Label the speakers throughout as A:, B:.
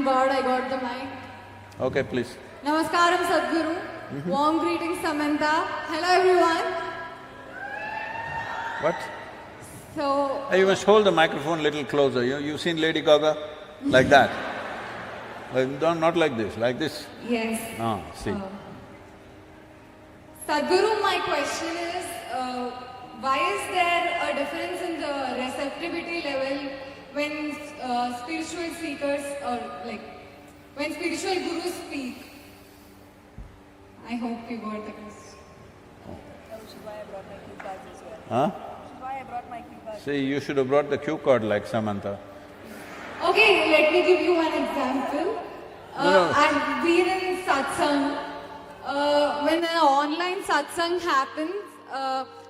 A: Thank God I got the mic.
B: Okay, please.
A: Namaskaram Sadhguru. Warm greetings Samantha. Hello everyone.
B: What?
A: So,
B: You must hold the microphone a little closer. You've seen Lady Gaga? Like that. Not like this, like this.
A: yes.
B: See.
A: Sadhguru, my question is, why is there a difference in the receptivity level when spiritual seekers or when spiritual gurus speak? I hope you got the question.
C: Which is why I brought my cue cards as well.
B: Huh?
C: Which is why I brought my cue cards.
B: See, you should have brought the cue card like Samantha.
A: Okay, let me give you one example.
B: No.
A: I've been in satsang. When an online satsang happens,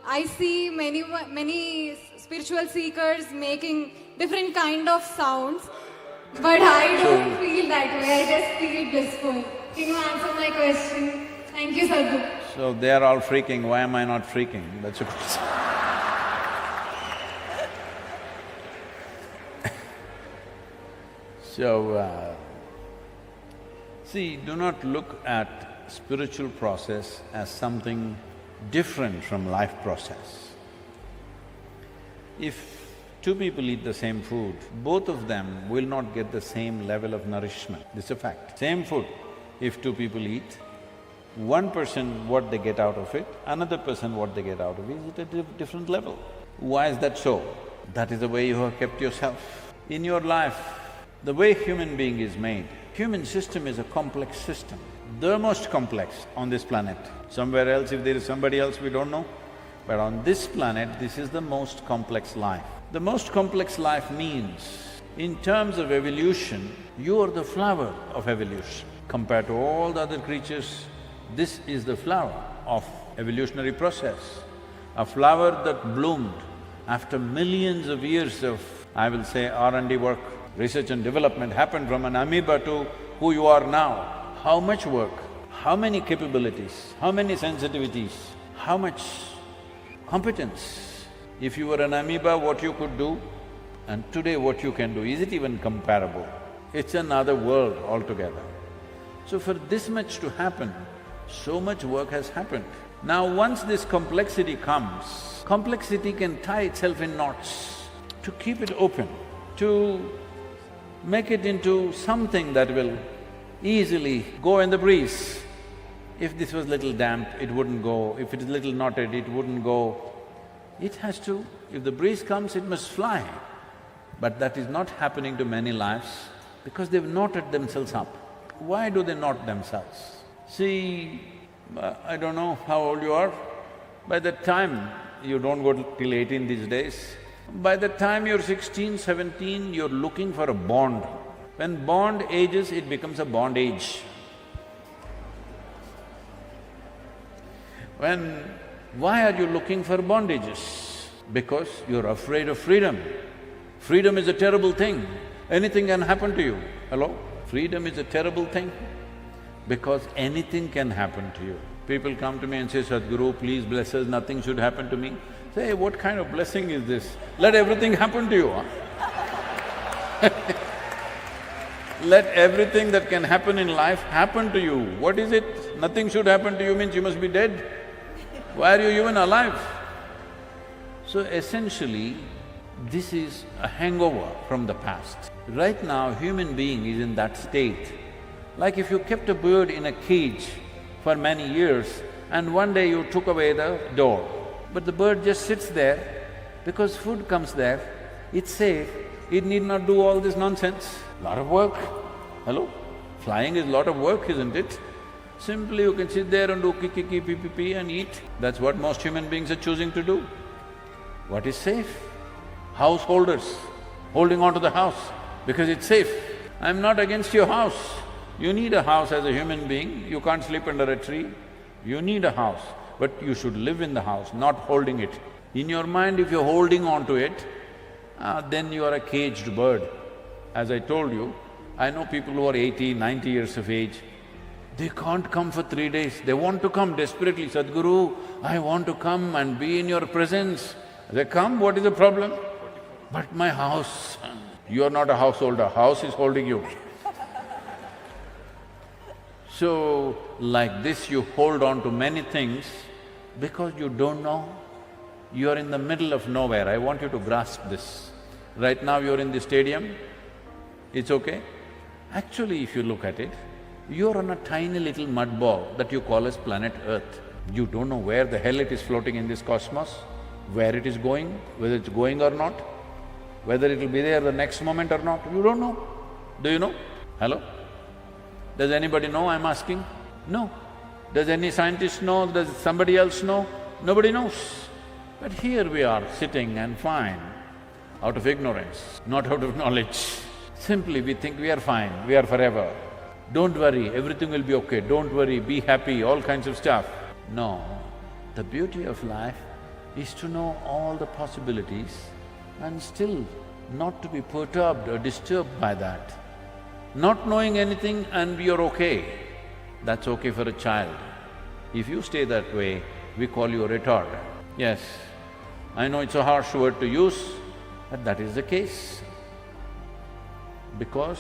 A: I see many spiritual seekers making different kind of sounds, but I don't feel that way. I just feel blissful. Can you answer my question? Thank you, Sadhguru.
B: So they are all freaking, why am I not freaking? That's a question. So, see, do not look at spiritual process as something different from life process. If two people eat the same food, both of them will not get the same level of nourishment. This is a fact. Same food, if two people eat, one person what they get out of it, another person what they get out of it is at a different level. Why is that so? That is the way you have kept yourself. In your life, the way human being is made, human system is a complex system, the most complex on this planet. Somewhere else, if there is somebody else, we don't know. But on this planet, this is the most complex life. The most complex life means, in terms of evolution, you are the flower of evolution. Compared to all the other creatures, this is the flower of evolutionary process. A flower that bloomed after millions of years of, I will say, R&D work, research and development happened from an amoeba to who you are now. How much work, how many capabilities, how many sensitivities, how much competence. If you were an amoeba, what you could do, and today what you can do, is it even comparable? It's another world altogether. So for this much to happen, so much work has happened. Now once this complexity comes, complexity can tie itself in knots. To keep it open, to make it into something that will easily go in the breeze. If this was little damp, it wouldn't go. If it is little knotted, it wouldn't go. It has to… if the breeze comes, it must fly. But that is not happening to many lives because they've knotted themselves up. Why do they knot themselves? See, I don't know how old you are. By the time… you don't go till 18 these days. By the time you're 16, 17, you're looking for a bond. When bond ages, it becomes a bondage. Why are you looking for bondages? Because you're afraid of freedom. Freedom is a terrible thing. Anything can happen to you. Hello? Freedom is a terrible thing because anything can happen to you. People come to me and say, Sadhguru, please bless us, nothing should happen to me. Say, what kind of blessing is this? Let everything happen to you, huh? Let everything that can happen in life happen to you. What is it? Nothing should happen to you means you must be dead. Why are you even alive? So essentially, this is a hangover from the past. Right now, human being is in that state. Like if you kept a bird in a cage for many years and one day you took away the door, but the bird just sits there because food comes there, it's safe, it need not do all this nonsense. Lot of work. Hello? Flying is lot of work, isn't it? Simply you can sit there and do ki pee and eat. That's what most human beings are choosing to do. What is safe? Householders holding on to the house because it's safe. I'm not against your house. You need a house as a human being, you can't sleep under a tree. You need a house, but you should live in the house, not holding it. In your mind, if you're holding on to it, then you are a caged bird. As I told you, I know people who are 80, 90 years of age, they can't come for 3 days, they want to come desperately, Sadhguru, I want to come and be in your presence. They come, what is the problem? But my house, you are not a householder, house is holding you. So, like this you hold on to many things because you don't know. You're in the middle of nowhere, I want you to grasp this. Right now you're in the stadium, it's okay? Actually, if you look at it, you're on a tiny little mud ball that you call as planet Earth. You don't know where the hell it is floating in this cosmos, where it is going, whether it's going or not, whether it'll be there the next moment or not, you don't know. Do you know? Hello? Does anybody know, I'm asking? No. Does any scientist know? Does somebody else know? Nobody knows. But here we are sitting and fine, out of ignorance, not out of knowledge. Simply we think we are fine, we are forever. Don't worry, everything will be okay, don't worry, be happy, all kinds of stuff. No, the beauty of life is to know all the possibilities and still not to be perturbed or disturbed by that. Not knowing anything and you're okay, that's okay for a child. If you stay that way, we call you a retard. Yes, I know it's a harsh word to use, but that is the case. Because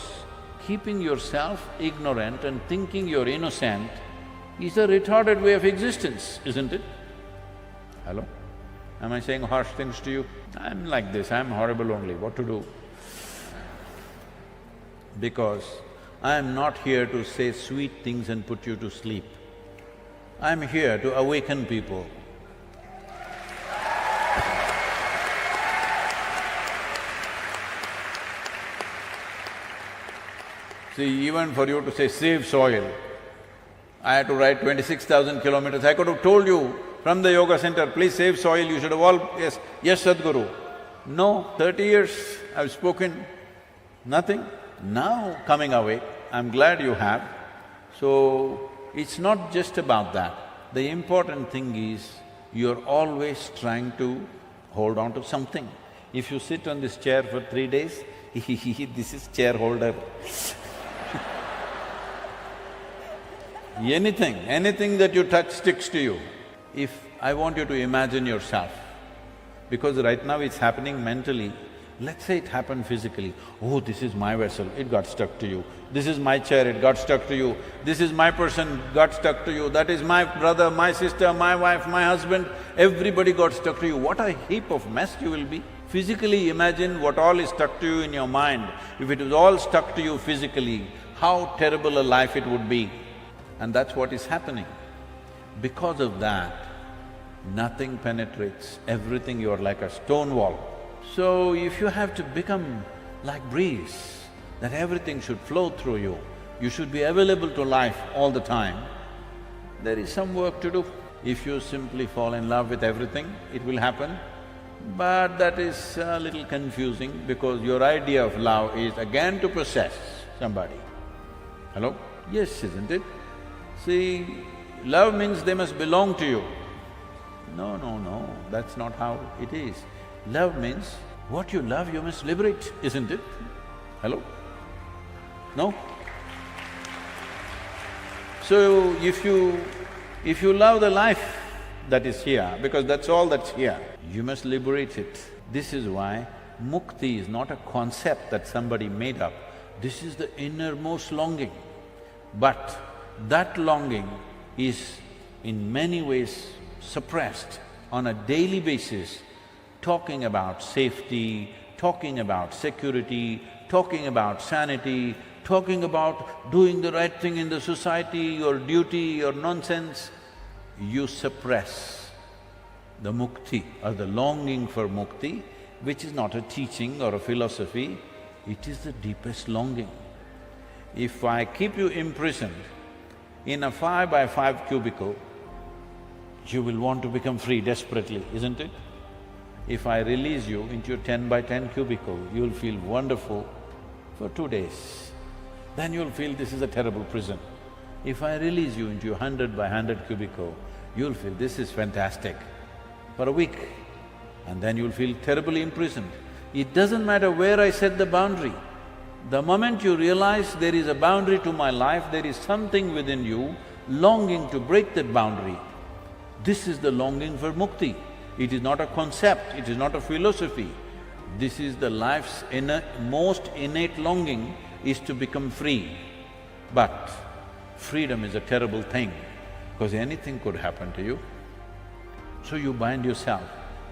B: keeping yourself ignorant and thinking you're innocent is a retarded way of existence, isn't it? Hello? Am I saying harsh things to you? I'm like this, I'm horrible only, what to do? Because I'm not here to say sweet things and put you to sleep. I'm here to awaken people. See, even for you to say save soil, I had to ride 26,000 kilometers. I could have told you from the yoga center, please save soil, you should have all… yes, Sadhguru. No, 30 years I've spoken, nothing. Now coming awake, I'm glad you have. So, it's not just about that. The important thing is, you're always trying to hold on to something. If you sit on this chair for 3 days, this is chair holder. Anything that you touch sticks to you. If I want you to imagine yourself, because right now it's happening mentally, let's say it happened physically. Oh, this is my vessel, it got stuck to you. This is my chair, it got stuck to you. This is my person, got stuck to you. That is my brother, my sister, my wife, my husband, everybody got stuck to you. What a heap of mess you will be. Physically imagine what all is stuck to you in your mind. If it was all stuck to you physically, how terrible a life it would be. And that's what is happening. Because of that, nothing penetrates, everything you're like a stone wall. So if you have to become like breeze, that everything should flow through you, you should be available to life all the time, there is some work to do. If you simply fall in love with everything, it will happen. But that is a little confusing because your idea of love is again to possess somebody. Hello? Yes, isn't it? See, love means they must belong to you. No, that's not how it is. Love means what you love you must liberate, isn't it? Hello? No? So if you love the life that is here, because that's all that's here, you must liberate it. This is why mukti is not a concept that somebody made up, this is the innermost longing. But that longing is in many ways suppressed on a daily basis, talking about safety, talking about security, talking about sanity, talking about doing the right thing in the society, your duty, your nonsense, you suppress the mukti or the longing for mukti, which is not a teaching or a philosophy, it is the deepest longing. If I keep you imprisoned in a 5x5 cubicle, you will want to become free desperately, isn't it? If I release you into a 10x10 cubicle, you'll feel wonderful for 2 days. Then you'll feel this is a terrible prison. If I release you into a 100x100 cubicle, you'll feel this is fantastic for a week, and then you'll feel terribly imprisoned. It doesn't matter where I set the boundary. The moment you realize there is a boundary to my life, there is something within you longing to break that boundary. This is the longing for mukti. It is not a concept, it is not a philosophy. This is the life's most innate longing is to become free. But freedom is a terrible thing, because anything could happen to you. So you bind yourself.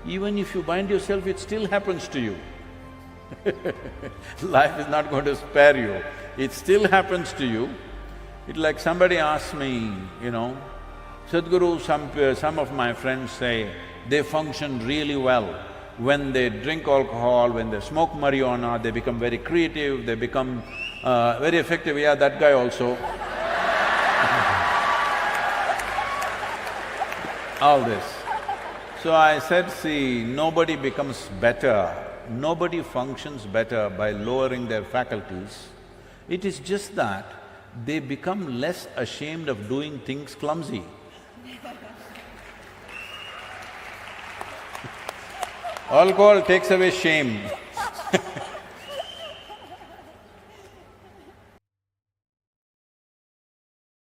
B: Even if you bind yourself, it still happens to you. Life is not going to spare you, it still happens to you. It's like somebody asked me, Sadhguru, some of my friends say they function really well. When they drink alcohol, when they smoke marijuana, they become very creative, they become very effective. Yeah, that guy also. All this. So I said, see, nobody becomes better, nobody functions better by lowering their faculties. It is just that they become less ashamed of doing things clumsy. Alcohol takes away shame.